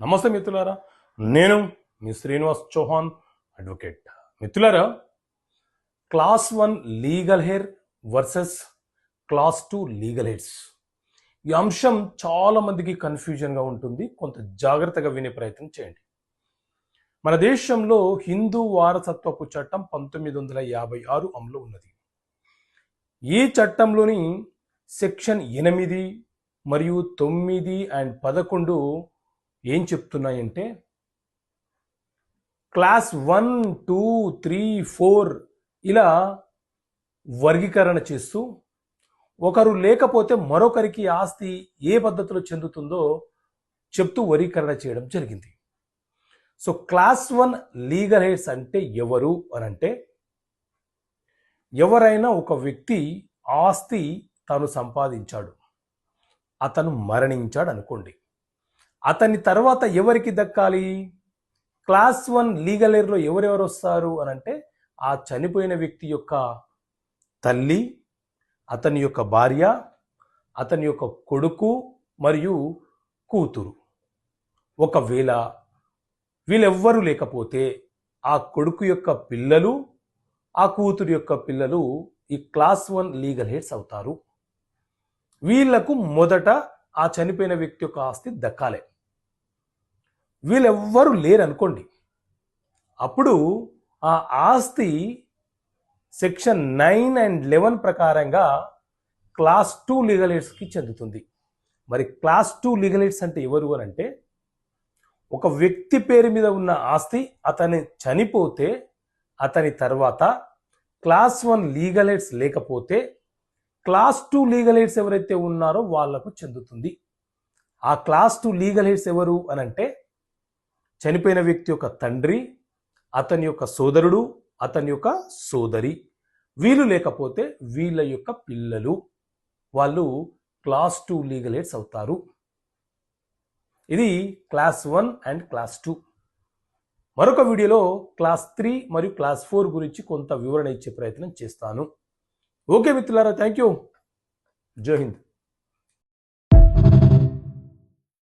నమస్తే మిత్రులారా, నేను మీ శ్రీనివాస్ చౌహాన్ అడ్వకేట్. మిత్రులారా, class 1 legal heir versus class 2 legal hairs, ఈ అంశం చాలా మందికి కన్ఫ్యూజన్గా ఉంటుంది. కొంత జాగ్రత్తగా వినే ప్రయత్నం చేయండి. మన దేశంలో హిందూ వారసత్వపు చట్టం 1956 అమలు ఉన్నది. ఈ చట్టంలోని సెక్షన్ 8 మరియు 9 అండ్ 11 ఏం చెప్తున్నాయంటే, క్లాస్ 1, 2, 3, 4 ఇలా వర్గీకరణ చేస్తూ ఒకరు లేకపోతే మరొకరికి ఆస్తి ఏ పద్ధతిలో చెందుతుందో చెప్తూ వర్గీకరణ చేయడం జరిగింది. సో క్లాస్ 1 లీగల్ హెయిర్స్ అంటే ఎవరు అనంటే, ఎవరైనా ఒక వ్యక్తి ఆస్తి తాను సంపాదించాడు, అతను మరణించాడు అనుకోండి, అతని తర్వాత ఎవరికి దక్కాలి? క్లాస్ 1 లీగల్ హెయిర్లో ఎవరెవరు వస్తారు అనంటే, ఆ చనిపోయిన వ్యక్తి యొక్క తల్లి, అతని యొక్క భార్య, అతని యొక్క కొడుకు మరియు కూతురు. ఒకవేళ వీళ్ళెవ్వరూ లేకపోతే ఆ కొడుకు యొక్క పిల్లలు, ఆ కూతురు యొక్క పిల్లలు ఈ క్లాస్ 1 లీగల్ హెయిర్స్ అవుతారు. వీళ్లకు మొదట ఆ చనిపోయిన వ్యక్తి యొక్క ఆస్తి దక్కాలి. వీళ్ళెవ్వరూ లేరనుకోండి, అప్పుడు ఆ ఆస్తి సెక్షన్ 9 అండ్ 11 ప్రకారంగా క్లాస్ 2 లీగల్ హెయిర్స్కి చెందుతుంది. మరి క్లాస్ 2 లీగల్ హెయిర్స్ అంటే ఎవరు అని అంటే, ఒక వ్యక్తి పేరు మీద ఉన్న ఆస్తి అతని చనిపోతే అతని తర్వాత క్లాస్ 1 లీగల్ హెయిర్స్ లేకపోతే క్లాస్ 2 లీగల్ హెయిర్స్ ఎవరైతే ఉన్నారో వాళ్లకు చెందుతుంది. ఆ క్లాస్ 2 లీగల్ హెయిర్స్ ఎవరు అనంటే, చనిపోయిన వ్యక్తి యొక్క తండ్రి, అతని యొక్క సోదరుడు, అతని యొక్క సోదరి. వీళ్ళు లేకపోతే వీళ్ళ యొక్క పిల్లలు, వాళ్ళు క్లాస్ 2 లీగల్ హెయిర్స్ అవుతారు. ఇది క్లాస్ 1 అండ్ క్లాస్ 2. మరొక వీడియోలో క్లాస్ 3 మరియు క్లాస్ 4 గురించి కొంత వివరణ ఇచ్చే ప్రయత్నం చేస్తాను. ఓకే మిత్రులారా, థ్యాంక్ యూ. జై హింద్.